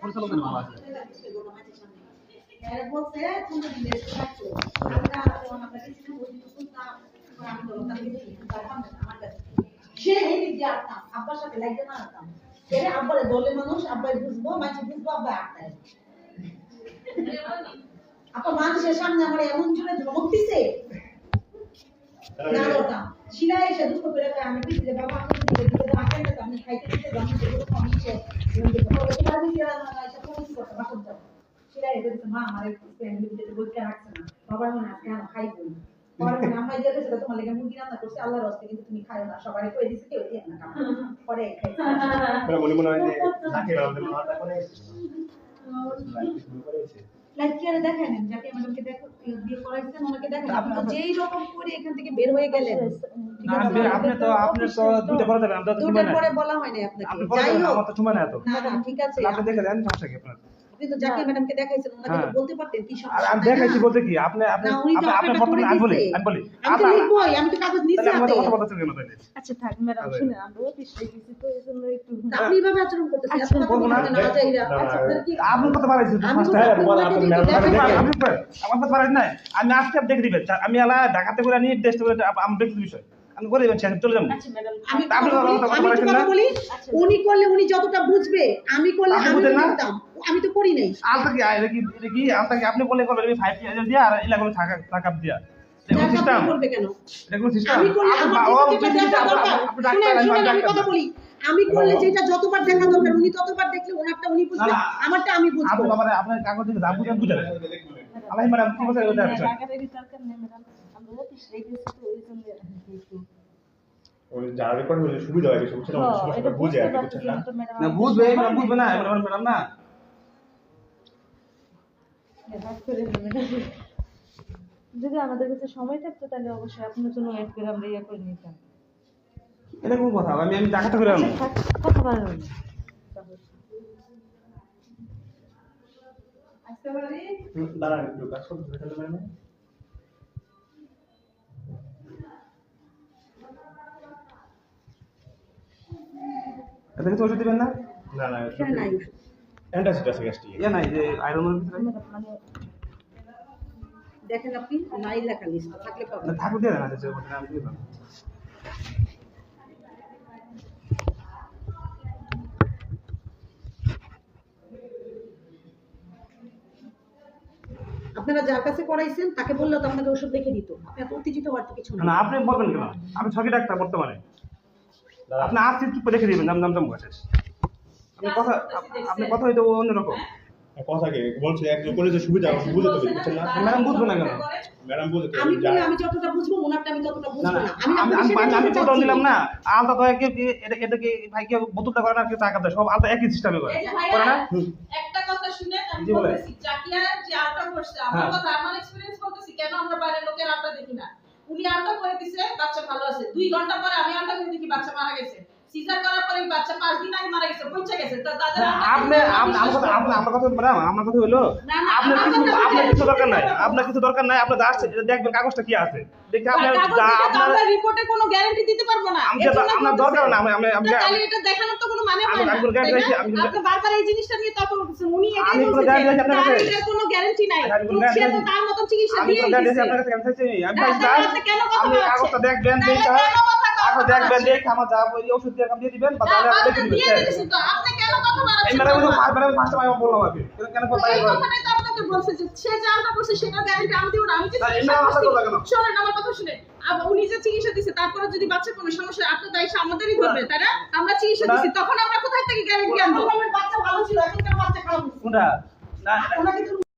পরিচালকের ভালো আছে। সে এই দিক দিয়ে আসতাম আব্বার সাথে লাগতে না আসতাম এর আব্বারে দলের মানুষ আব্বাই বুঝবো মাঝে বুঝবো আব্বা আটটায় আপা মানুষের সামনে আমার এমন জোরে ধমক দিছে না ওটা শিলায় এসে দুঃখ করে আমি কিছু যে বাবা আপনি দিতে আসেন না আমি খাইতে দিতে জানি যেগুলো কমিছে এটা আমি কি না এটা পুলিশ করতে বাসন যাব শিলায় এসে মা আমার ফ্যামিলি ভিতরে বলতে রাখছে না বাবা মনে আজকে আমি খাইবো পরে আম্মা দিয়ে গেছে তোমার লাগি মুরগি রান্না করছে আল্লাহর রাস্তে কিন্তু তুমি খাইও না সবারই কই দিছে কেউ দিয়ে না পরে খাইছে মনে মনে হয় যে নাকি রান্না মাথা করে লাইক কি আর দেখেন যাকে ম্যাডামকে দেখো দিয়ে করাইছেন ওনাকে দেখেন আপনি তো যেই রকম করে এখান থেকে বের হয়ে গেলেন না আপনি তো দুটো পরে যাবেন আমরা তো দুটো পরে বলা হয় না আপনাকে যাই হোক আমার তো সময় না তো না ঠিক আছে আপনি দেখে দেন সমস্যা কি আপনার আপনি তো যাকে ম্যাডামকে দেখাইছেন ওনাকে তো বলতে পারতেন কি সমস্যা আমি দেখাইছি বলতে কি আপনি বর্তমানে আমি বলি আমি তো লিখবই আমি তো কাগজ নিছি আপনি কথা বলতেছেন কেন তাইলে আচ্ছা থাক ম্যাডাম শুনে আমরা অফিস থেকে তো এজন্য একটু আপনি ভাবে আচরণ করতেছেন আপনি বলবো না না যাইরা আপনি কত পারাইছেন ফার্স্ট আমার কত পারাইছেন না আমি আজকে দেখে দিবেন আমি আলা ঢাকাতে করে নিয়ে টেস্ট করে আমি দেখতে বিষয় আমি করে দিবেন চলে যাবেন আচ্ছা ম্যাডাম আমি বলি উনি করলে উনি যতটা বুঝবে আমি করলে আমি বুঝতাম আমি তো করি নাই আলতা কি আলতা কি আপনি বলে করবেন 5000 দিয়া আর এলা করে টাকা দিয়া এটা সিস্টেম করবে কেন এটা কোন সিস্টেম আমি করলে আমি কথা বলি আমি করলে যেটা যতবার দেখা দরকার উনি ততবার দেখলে ওনারটা উনি বুঝবেন আমারটা আমি বুঝবো আপনি বাবারে আপনার কাগজ থেকে যা বুঝেন বুঝাবেন আল্লাহ ম্যাডাম কি বলছেন ওটা আছে টাকার দরকার নেই ম্যাডাম আমরা অফিস থেকে তো এজন্য একটু ওই যারা রেকর্ড হলে সুবিধা হয় সমস্যা না সমস্যা বুঝে আর বুঝছেন না বুঝবে ম্যাডাম বুঝবে না ম্যাডাম না যদি আমাদের কাছে সময় থাকতো তাহলে অবশ্যই আপনার জন্য ওয়েট করে আমরা ইয়ে করে নিতাম এটা কোন কথা আমি টাকাটা করে আনবো কথা বলেন আজকে বাড়ি দাঁড়ান একটু কাজ করতে তাহলে ম্যাডাম এটা কি ওষুধ দিবেন না না না এখানে নাই ওষুধ অ্যান্টাসিড আছে গ্যাস্ট্রিক ইয়া নাই যে আয়রন মানে দেখেন আপনি নাই লেখা লিস্ট থাকলে পাবেন ঠাকুর দিয়ে দেন আছে আমি দিয়ে দেব আপনারা যার কাছে করাইছেন তাকে বললেও তো আপনাকে ওষুধ লিখে দিত আপনি এত উত্তেজিত হওয়ার তো কিছু না না আপনি বলবেন কেন আমি ছকি ডাক্তার বর্তমানে আপনি আসছি চুপ দেখে দিবেন নাম শেষ আপনি কথা হয়তো অন্যরকম কথা কি বলছে একজন করলে যে সুবিধা বুঝে তো বুঝছেন না ম্যাডাম বুঝবো না কেন ম্যাডাম বুঝে তো আমি বলি আমি যতটা বুঝবো ওনারটা আমি ততটা না বুঝবো না না আমি টোটাল দিলাম না আলাদা তো এটা কি ভাই কি বোতলটা করে না কি টাকা দেয় সব আলাদা একই সিস্টেমে করে করে না একটা কথা শুনে আমি জি বলেন। বলতেছি জাকিয়া যে আলটা করছে আমার কথা আমার এক্সপেরিয়েন্স বলতেছি কেন আমরা বাইরের লোকের আলটা দেখি না উনি আলটা করে দিছে বাচ্চা ভালো আছে 2 ঘন্টা পরে আমি আলটা করে দেখি বাচ্চা মারা গেছে সিজার করার পরে বাচ্চা 5 দিন আগে মারা গেছে পৌঁছে গেছে তো তাদের আমার কথা হলো আপনার কিছু দরকার নাই আপনি দেখবেন কাগজটা কি আছে দেখে আপনার রিপোর্টে কোনো গ্যারান্টি দিতে পারবো না আপনার দরকার না আমি তাহলে এটা দেখানোর তো কোনো মানে হয় না আমি গ্যারান্টি দিয়েছি আপনি বারবার এই জিনিসটা নিয়ে তর্ক করতেছেন উনি এটাই আমি কোনো বলছেন guarantee দিয়েছি আপনার কাছে? তার কোনো গ্যারান্টি নাই সে তো তার মতন চিকিৎসা আমি দিয়ে আপনার দিয়েছে কাছে কেন চাইছি আমি না, তাহলে আপনি কেন কথা আপনি বলছেন? কাগজটা দেখবেন তাহলে দেখে কেন কথা কাগজ দেখবেন বলছেন? দেখে আমার যা ওই ওষুধ দিয়ে দিয়ে দিবেন বা তাহলে আপনি লিখে দিয়ে দিবেন দিয়েছি তো আপনি কেন কথা এই বলছেন? ম্যাডাম ফার্স্ট টাইম বললাম আপনি কেন কথা এই কথাটাই তো আপনাকে বলছে যে সে যে আলটা করছে সেটার গ্যারান্টি আমি দিব না আমি যে তাই চিকিৎসা না, করছি, আলটা করবে কেন? শোনেন আমার কথা শুনে উনি যে চিকিৎসা দিচ্ছে তারপরে যদি বাচ্চা কোনো সমস্যা আপনার দায়িত্ব আমাদেরই ধরবে তাই না আমরা চিকিৎসা দিচ্ছি তখন আমরা কোথায় থেকে গ্যারান্টি আনবো বাচ্চা ভালো ছিল এখনকার বাচ্চা খারাপ কোনটা না ওনাকে